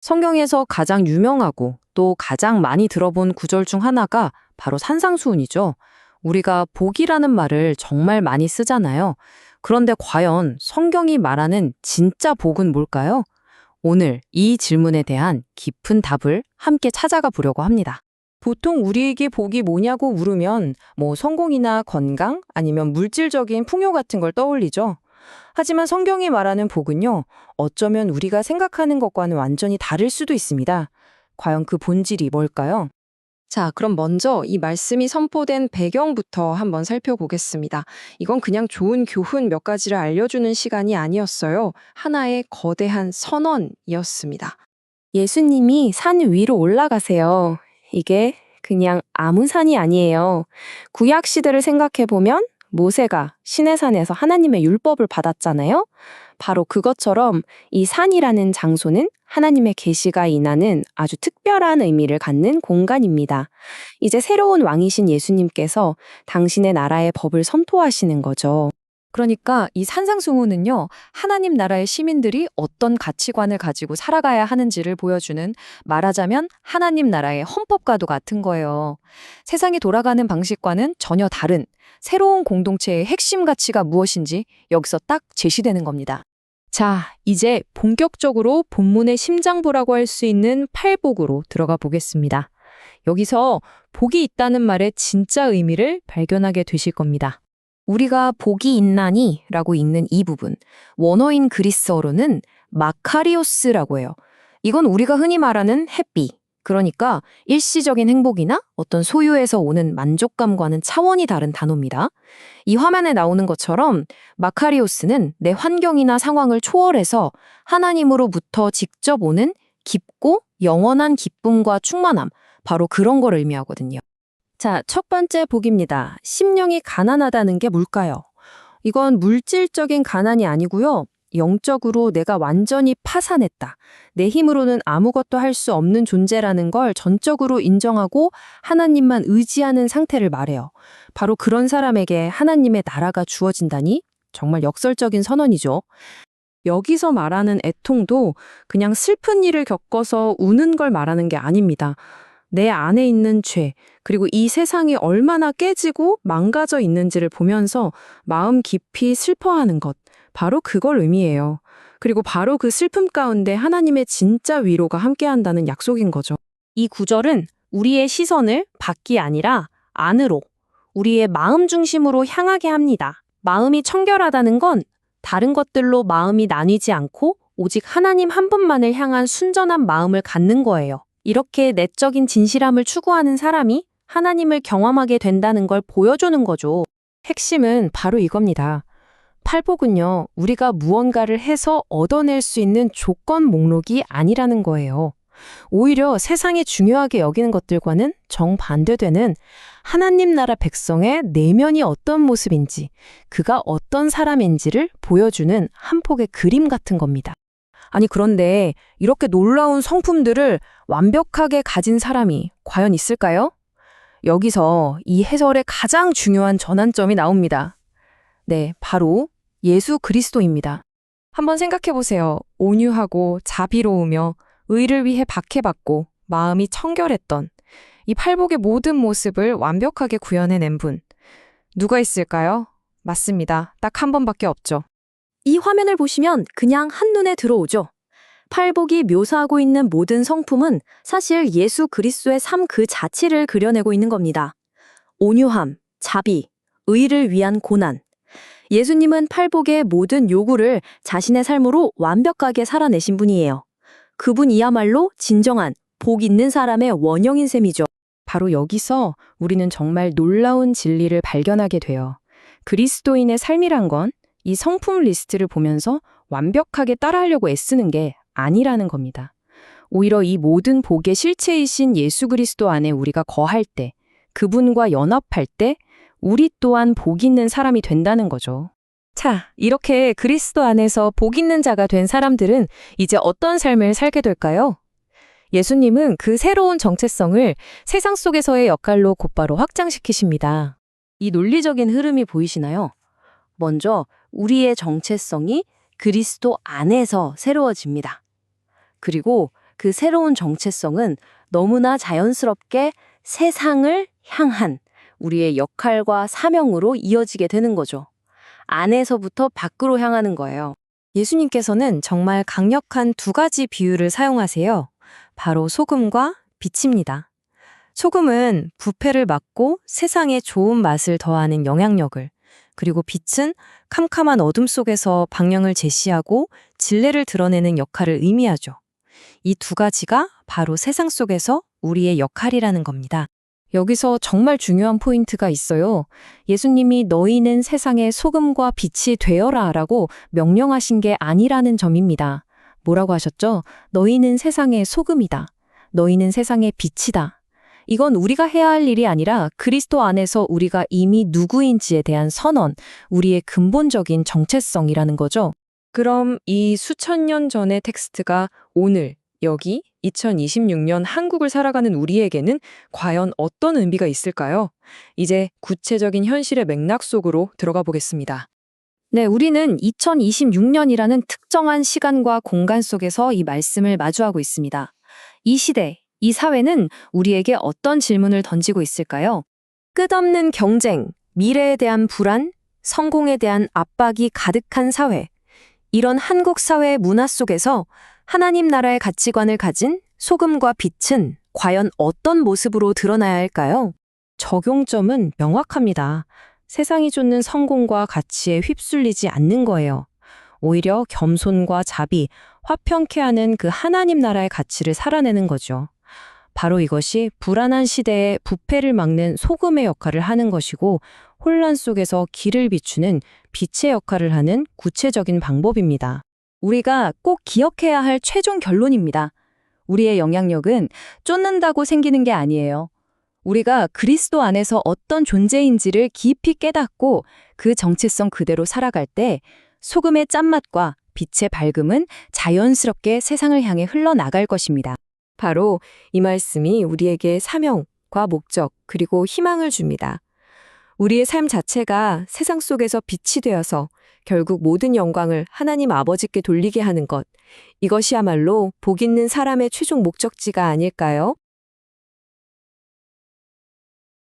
성경에서 가장 유명하고 또 가장 많이 들어본 구절 중 하나가 바로 산상수훈이죠. 우리가 복이라는 말을 정말 많이 쓰잖아요. 그런데 과연 성경이 말하는 진짜 복은 뭘까요? 오늘 이 질문에 대한 깊은 답을 함께 찾아가 보려고 합니다. 보통 우리에게 복이 뭐냐고 물으면 성공이나 건강 아니면 물질적인 풍요 같은 걸 떠올리죠. 하지만 성경이 말하는 복은요, 어쩌면 우리가 생각하는 것과는 완전히 다를 수도 있습니다. 과연 그 본질이 뭘까요? 자, 그럼 먼저 이 말씀이 선포된 배경부터 한번 살펴보겠습니다. 이건 그냥 좋은 교훈 몇 가지를 알려주는 시간이 아니었어요. 하나의 거대한 선언이었습니다. 예수님이 산 위로 올라가세요. 이게 그냥 아무 산이 아니에요. 구약 시대를 생각해보면 모세가 시내산에서 하나님의 율법을 받았잖아요. 바로 그것처럼 이 산이라는 장소는 하나님의 계시가 임하는 아주 특별한 의미를 갖는 공간입니다. 이제 새로운 왕이신 예수님께서 당신의 나라의 법을 선포하시는 거죠. 그러니까 이 산상수훈은요, 하나님 나라의 시민들이 어떤 가치관을 가지고 살아가야 하는지를 보여주는, 말하자면 하나님 나라의 헌법과도 같은 거예요. 세상이 돌아가는 방식과는 전혀 다른 새로운 공동체의 핵심 가치가 무엇인지 여기서 딱 제시되는 겁니다. 자, 이제 본격적으로 본문의 심장부라고 할 수 있는 팔복으로 들어가 보겠습니다. 여기서 복이 있다는 말의 진짜 의미를 발견하게 되실 겁니다. 우리가 복이 있나니 라고 읽는 이 부분, 원어인 그리스어로는 마카리오스라고 해요. 이건 우리가 흔히 말하는 해피, 그러니까 일시적인 행복이나 어떤 소유에서 오는 만족감과는 차원이 다른 단어입니다. 이 화면에 나오는 것처럼 마카리오스는 내 환경이나 상황을 초월해서 하나님으로부터 직접 오는 깊고 영원한 기쁨과 충만함, 바로 그런 걸 의미하거든요. 자, 첫 번째 복입니다. 심령이 가난하다는 게 뭘까요? 이건 물질적인 가난이 아니고요. 영적으로 내가 완전히 파산했다. 내 힘으로는 아무것도 할 수 없는 존재라는 걸 전적으로 인정하고 하나님만 의지하는 상태를 말해요. 바로 그런 사람에게 하나님의 나라가 주어진다니 정말 역설적인 선언이죠. 여기서 말하는 애통도 그냥 슬픈 일을 겪어서 우는 걸 말하는 게 아닙니다. 내 안에 있는 죄, 그리고 이 세상이 얼마나 깨지고 망가져 있는지를 보면서 마음 깊이 슬퍼하는 것, 바로 그걸 의미해요. 그리고 바로 그 슬픔 가운데 하나님의 진짜 위로가 함께한다는 약속인 거죠. 이 구절은 우리의 시선을 밖이 아니라 안으로, 우리의 마음 중심으로 향하게 합니다. 마음이 청결하다는 건 다른 것들로 마음이 나뉘지 않고 오직 하나님 한 분만을 향한 순전한 마음을 갖는 거예요. 이렇게 내적인 진실함을 추구하는 사람이 하나님을 경험하게 된다는 걸 보여주는 거죠. 핵심은 바로 이겁니다. 팔복은요, 우리가 무언가를 해서 얻어낼 수 있는 조건 목록이 아니라는 거예요. 오히려 세상이 중요하게 여기는 것들과는 정반대되는 하나님 나라 백성의 내면이 어떤 모습인지, 그가 어떤 사람인지를 보여주는 한 폭의 그림 같은 겁니다. 아니, 그런데 이렇게 놀라운 성품들을 완벽하게 가진 사람이 과연 있을까요? 여기서 이 해설의 가장 중요한 전환점이 나옵니다. 네, 바로 예수 그리스도입니다. 한번 생각해 보세요. 온유하고 자비로우며 의를 위해 박해받고 마음이 청결했던 이 팔복의 모든 모습을 완벽하게 구현해낸 분. 누가 있을까요? 맞습니다. 딱 한 번밖에 없죠. 이 화면을 보시면 그냥 한눈에 들어오죠. 팔복이 묘사하고 있는 모든 성품은 사실 예수 그리스도의 삶 그 자체를 그려내고 있는 겁니다. 온유함, 자비, 의를 위한 고난. 예수님은 팔복의 모든 요구를 자신의 삶으로 완벽하게 살아내신 분이에요. 그분이야말로 진정한 복 있는 사람의 원형인 셈이죠. 바로 여기서 우리는 정말 놀라운 진리를 발견하게 돼요. 그리스도인의 삶이란 건 이 성품 리스트를 보면서 완벽하게 따라하려고 애쓰는 게 아니라는 겁니다. 오히려 이 모든 복의 실체이신 예수 그리스도 안에 우리가 거할 때, 그분과 연합할 때 우리 또한 복 있는 사람이 된다는 거죠. 자, 이렇게 그리스도 안에서 복 있는 자가 된 사람들은 이제 어떤 삶을 살게 될까요? 예수님은 그 새로운 정체성을 세상 속에서의 역할로 곧바로 확장시키십니다. 이 논리적인 흐름이 보이시나요? 먼저 우리의 정체성이 그리스도 안에서 새로워집니다. 그리고 그 새로운 정체성은 너무나 자연스럽게 세상을 향한 우리의 역할과 사명으로 이어지게 되는 거죠. 안에서부터 밖으로 향하는 거예요. 예수님께서는 정말 강력한 두 가지 비유를 사용하세요. 바로 소금과 빛입니다. 소금은 부패를 막고 세상에 좋은 맛을 더하는 영향력을, 그리고 빛은 캄캄한 어둠 속에서 방향을 제시하고 진리를 드러내는 역할을 의미하죠. 이 두 가지가 바로 세상 속에서 우리의 역할이라는 겁니다. 여기서 정말 중요한 포인트가 있어요. 예수님이 너희는 세상의 소금과 빛이 되어라 라고 명령하신 게 아니라는 점입니다. 뭐라고 하셨죠? 너희는 세상의 소금이다. 너희는 세상의 빛이다. 이건 우리가 해야 할 일이 아니라 그리스도 안에서 우리가 이미 누구인지에 대한 선언, 우리의 근본적인 정체성이라는 거죠. 그럼 이 수천 년 전의 텍스트가 오늘, 여기 2026년 한국을 살아가는 우리에게는 과연 어떤 의미가 있을까요? 이제 구체적인 현실의 맥락 속으로 들어가 보겠습니다. 네, 우리는 2026년이라는 특정한 시간과 공간 속에서 이 말씀을 마주하고 있습니다. 이 시대, 이 사회는 우리에게 어떤 질문을 던지고 있을까요? 끝없는 경쟁, 미래에 대한 불안, 성공에 대한 압박이 가득한 사회. 이런 한국 사회의 문화 속에서 하나님 나라의 가치관을 가진 소금과 빛은 과연 어떤 모습으로 드러나야 할까요? 적용점은 명확합니다. 세상이 쫓는 성공과 가치에 휩쓸리지 않는 거예요. 오히려 겸손과 자비, 화평케 하는 그 하나님 나라의 가치를 살아내는 거죠. 바로 이것이 불안한 시대에 부패를 막는 소금의 역할을 하는 것이고, 혼란 속에서 길을 비추는 빛의 역할을 하는 구체적인 방법입니다. 우리가 꼭 기억해야 할 최종 결론입니다. 우리의 영향력은 쫓는다고 생기는 게 아니에요. 우리가 그리스도 안에서 어떤 존재인지를 깊이 깨닫고 그 정체성 그대로 살아갈 때 소금의 짠맛과 빛의 밝음은 자연스럽게 세상을 향해 흘러나갈 것입니다. 바로 이 말씀이 우리에게 사명과 목적 그리고 희망을 줍니다. 우리의 삶 자체가 세상 속에서 빛이 되어서 결국 모든 영광을 하나님 아버지께 돌리게 하는 것. 이것이야말로 복 있는 사람의 최종 목적지가 아닐까요?